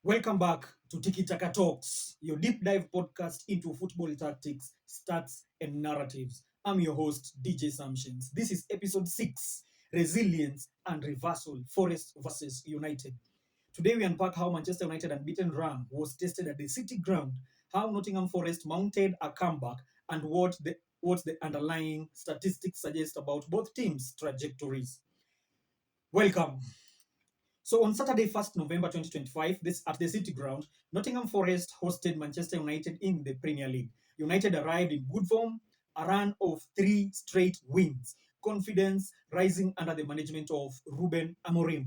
Welcome back to Tikitaka Talks, your deep dive podcast into football tactics, stats, and narratives. I'm your host, DJ Samshins. This is episode 6, Resilience and Reversal, Forest versus United. Today we unpack how Manchester United unbeaten run was tested at the City ground, how Nottingham Forest mounted a comeback, and what the underlying statistics suggest about both teams' trajectories. Welcome. So on Saturday, 1st November 2025, this at the City Ground, Nottingham Forest hosted Manchester United in the Premier League. United arrived in good form, a run of 3 straight wins, confidence rising under the management of Ruben Amorim.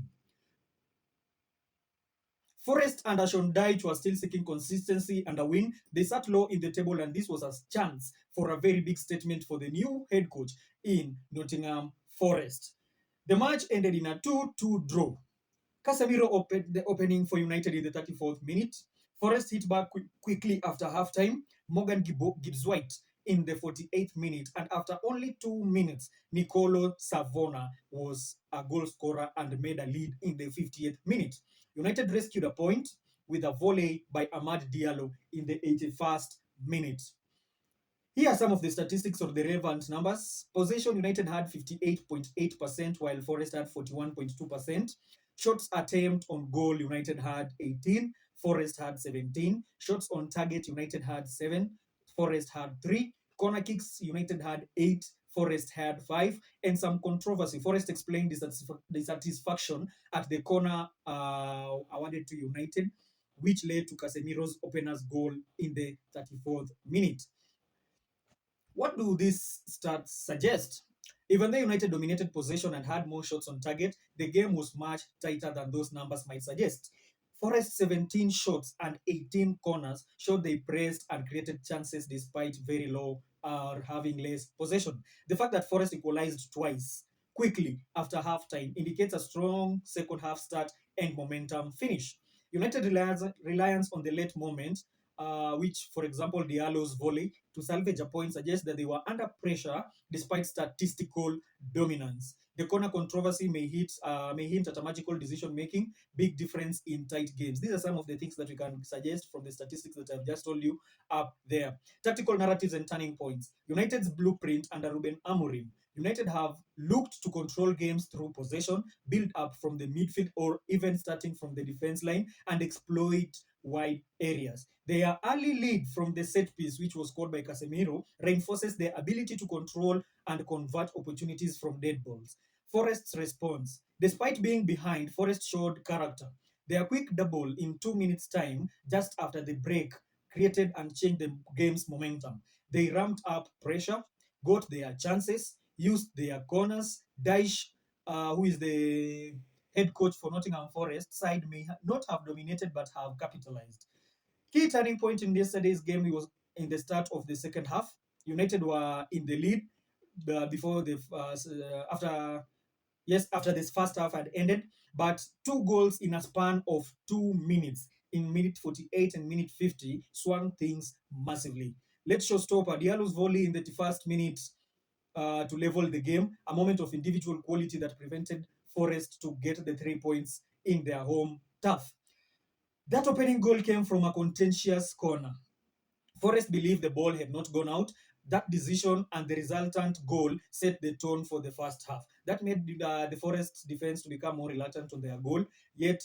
Forest under Sean Dyche was still seeking consistency and a win. They sat low in the table, and this was a chance for a very big statement for the new head coach in Nottingham Forest. The match ended in a 2-2 draw. Casemiro opened the opening for United in the 34th minute. Forest hit back quickly after halftime. Morgan Gibbs White in the 48th minute, and after only 2 minutes, Nicolo Savona was a goal scorer and made a lead in the 50th minute. United rescued a point with a volley by Amad Diallo in the 81st minute. Here are some of the statistics of the relevant numbers. Possession United had 58.8%, while Forest had 41.2%. Shots attempt on goal United had 18, Forest had 17. Shots on target United had 7, Forest had 3. Corner kicks United had 8, Forest had 5. And some controversy. Forest explained dissatisfaction at the corner awarded to United, which led to Casemiro's opener's goal in the 34th minute. What do these stats suggest? Even though United dominated possession and had more shots on target, the game was much tighter than those numbers might suggest. Forest's 17 shots and 18 corners showed they pressed and created chances despite very low or having less possession. The fact that Forest equalized twice quickly after halftime indicates a strong second half start and momentum finish. United reliance on the late moment, which, for example, Diallo's volley to salvage a point suggests that they were under pressure despite statistical dominance. The corner controversy may hint at a magical decision making, big difference in tight games. These are some of the things that we can suggest from the statistics that I've just told you up there. Tactical narratives and turning points. United's blueprint under Ruben Amorim. United have looked to control games through possession, build up from the midfield, or even starting from the defense line and exploit wide areas. Their early lead from the set piece, which was scored by Casemiro, reinforces their ability to control and convert opportunities from dead balls. Forest's response. Despite being behind, Forest showed character. Their quick double in 2 minutes' time, just after the break, created and changed the game's momentum. They ramped up pressure, got their chances, used their corners. Dyche, who is the head coach for Nottingham Forest, side may not have dominated but have capitalized. Key turning point in yesterday's game was in the start of the second half. United were in the lead before the after after this first half had ended, but two goals in a span of 2 minutes in minute 48 and minute 50 swung things massively. Let's showstopper Diallo's volley in the first minute to level the game, a moment of individual quality that prevented Forest to get the 3 points in their home turf. That opening goal came from a contentious corner. Forest believed the ball had not gone out. That decision and the resultant goal set the tone for the first half. That made the Forest defense to become more reluctant on their goal. Yet,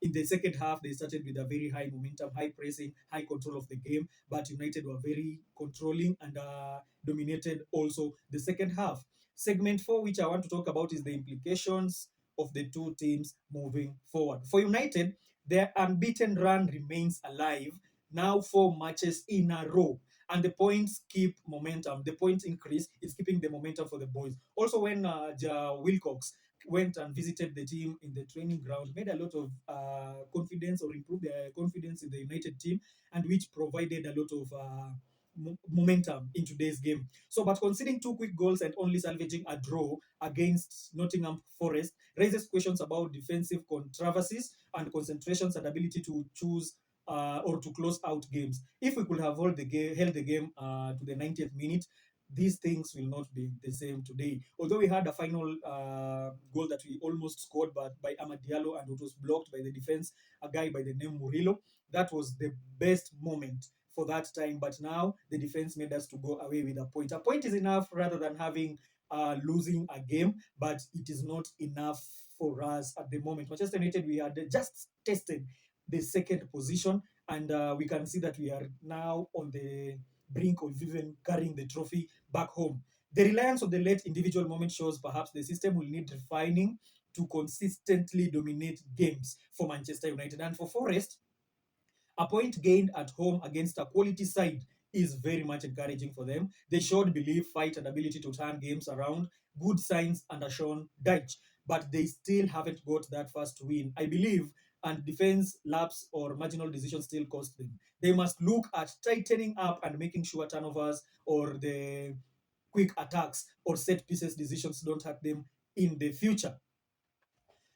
in the second half, they started with a very high momentum, high pressing, high control of the game. But United were very controlling and dominated also the second half. Segment 4, which I want to talk about, is the implications of the two teams moving forward. For United, their unbeaten run remains alive now 4 matches in a row. And the points keep momentum. The points increase. It's keeping the momentum for the boys. Also, when Wilcox went and visited the team in the training ground, made a lot of confidence or improved their confidence in the United team, and which provided a lot of momentum in today's game. So, but conceding two quick goals and only salvaging a draw against Nottingham Forest raises questions about defensive controversies and concentrations and ability to choose or to close out games. If we could have held the game to the 90th minute, these things will not be the same today. Although we had a final goal that we almost scored, but by Amad Diallo, and it was blocked by the defense, a guy by the name Murillo. That was the best moment for that time. But now the defense made us to go away with a point. A point is enough rather than having losing a game, but it is not enough for us at the moment. Manchester United, we had just tested the second position, and we can see that we are now on the brink of even carrying the trophy back home. The reliance on the late individual moment shows perhaps the system will need refining to consistently dominate games for Manchester United. And for Forest, a point gained at home against a quality side is very much encouraging for them. They showed belief, fight, and ability to turn games around. Good signs under Sean Dyche, but they still haven't got that first win, I believe, and defense lapse or marginal decisions still cost them. They must look at tightening up and making sure turnovers or the quick attacks or set pieces decisions don't hurt them in the future.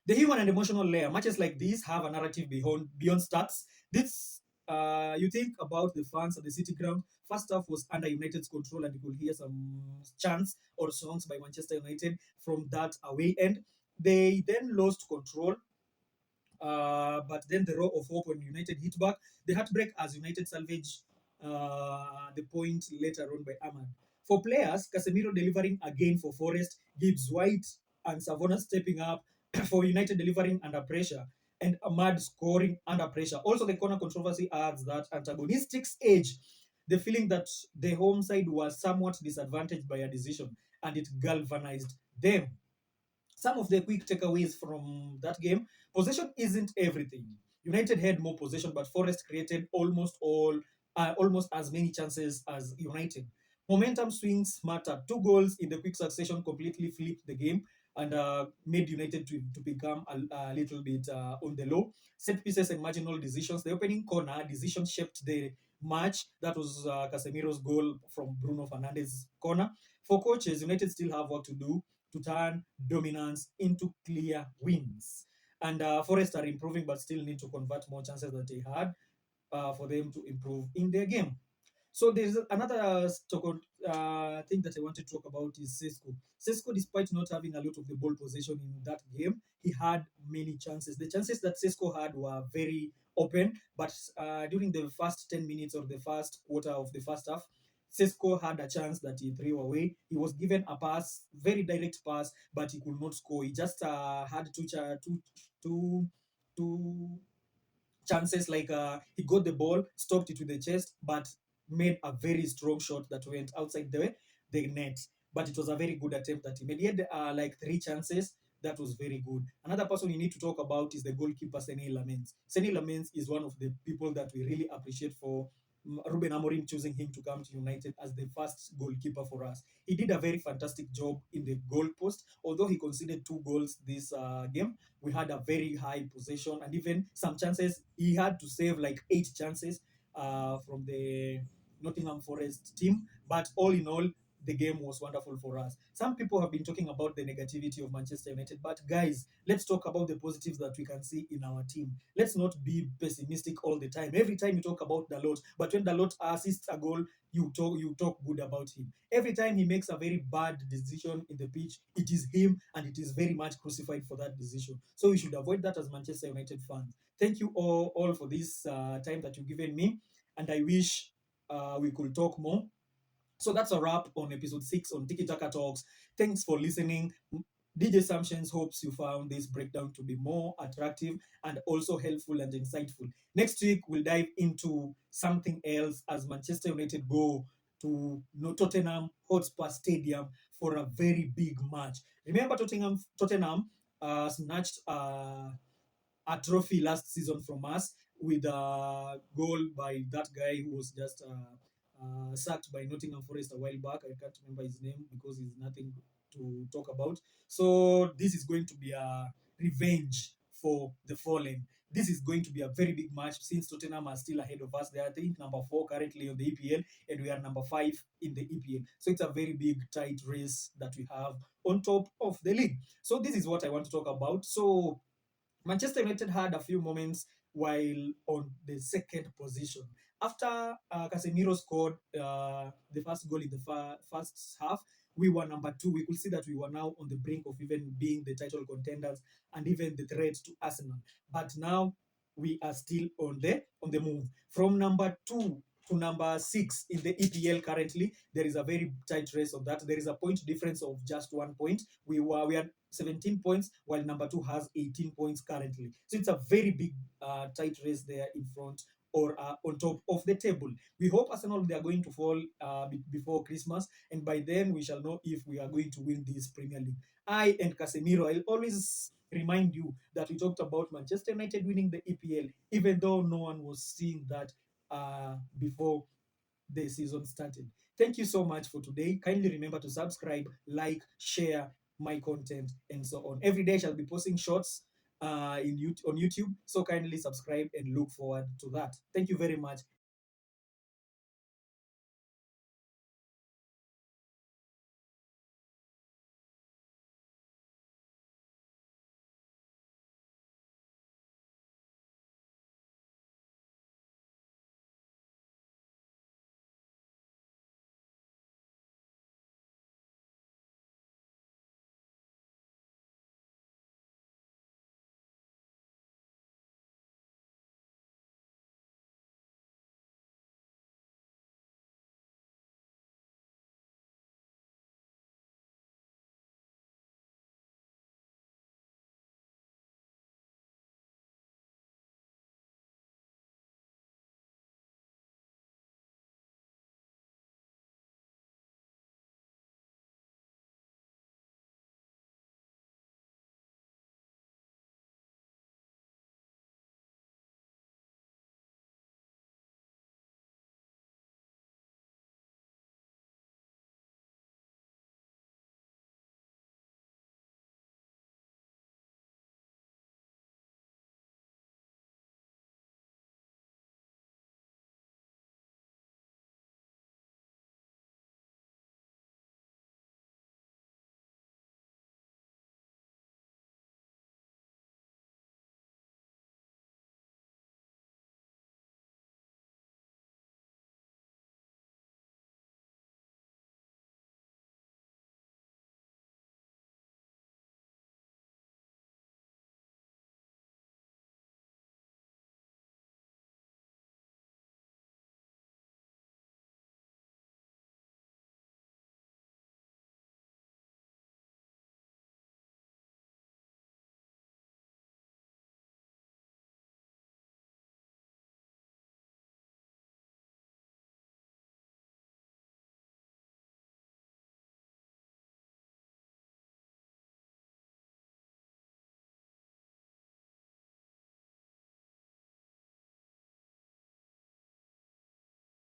The human and emotional layer, matches like these have a narrative beyond stats. This you think about the fans at the City Ground. First half was under United's control, and you could hear some chants or songs by Manchester United from that away end. They then lost control, but then the row of hope when United hit back, the heartbreak as United salvage the point later on by Ahmad. For players, Casemiro delivering again for Forest, Gibbs White and Savona stepping up for United delivering under pressure, and Ahmad scoring under pressure. Also, the corner controversy adds that antagonistic edge, the feeling that the home side was somewhat disadvantaged by a decision, and it galvanized them. Some of the quick takeaways from that game: possession isn't everything. United had more possession, but Forest created almost as many chances as United. Momentum swings matter. Two goals in the quick succession completely flipped the game and made United to become a little bit on the low. Set pieces and marginal decisions. The opening corner decision shaped the match. That was Casemiro's goal from Bruno Fernandes' corner. For coaches, United still have work to do to turn dominance into clear wins. And Forest are improving, but still need to convert more chances that they had for them to improve in their game. So there's another thing that I want to talk about is Sesko. Sesko, despite not having a lot of the ball possession in that game, he had many chances. The chances that Sesko had were very open, but during the first 10 minutes or the first quarter of the first half, Sesko had a chance that he threw away. He was given a pass, very direct pass, but he could not score. He just had two, two chances like he got the ball, stopped it with the chest, but made a very strong shot that went outside the net. But it was a very good attempt that he made. He had like three chances. That was very good. Another person you need to talk about is the goalkeeper, Sene Lamens. Sene Lamens is one of the people that we really appreciate for Ruben Amorim choosing him to come to United as the first goalkeeper for us. He did a very fantastic job in the goal post. Although he conceded two goals this game, we had a very high possession and even some chances. He had to save like 8 chances from the Nottingham Forest team. But all in all, the game was wonderful for us. Some people have been talking about the negativity of Manchester United, but guys, let's talk about the positives that we can see in our team. Let's not be pessimistic all the time. Every time you talk about Dalot, but when Dalot assists a goal, you talk good about him. Every time he makes a very bad decision in the pitch, it is him, and it is very much crucified for that decision. So we should avoid that as Manchester United fans. Thank you all for this time that you've given me, and I wish we could talk more. So that's a wrap on episode 6 on Tikitaka Talks. Thanks for listening. DJ Samptions hopes you found this breakdown to be more attractive and also helpful and insightful. Next week, we'll dive into something else as Manchester United go to Tottenham Hotspur Stadium for a very big match. Remember, Tottenham snatched a trophy last season from us with a goal by that guy who was just sacked by Nottingham Forest a while back. I can't remember his name because he's nothing to talk about. So this is going to be a revenge for the fallen. This is going to be a very big match since Tottenham are still ahead of us. They are, I think, number 4 currently on the EPL, and we are number 5 in the EPL. So it's a very big, tight race that we have on top of the league. So this is what I want to talk about. So Manchester United had a few moments while on the second position. After Casemiro scored the first goal in the first half, we were number two. We could see that we were now on the brink of even being the title contenders and even the threat to Arsenal. But now we are still on the move. From number two to number six in the EPL currently, there is a very tight race of that. There is a point difference of just 1 point. We had 17 points, while number two has 18 points currently. So it's a very big tight race there in front or on top of the table. We hope Arsenal they are going to fall before Christmas, and by then we shall know if we are going to win this Premier League. I and Casemiro, I'll always remind you that we talked about Manchester United winning the EPL, even though no one was seeing that before the season started. Thank you so much for today. Kindly remember to subscribe, like, share my content, and so on. Every day I shall be posting shorts on YouTube, so kindly subscribe and look forward to that. Thank you very much.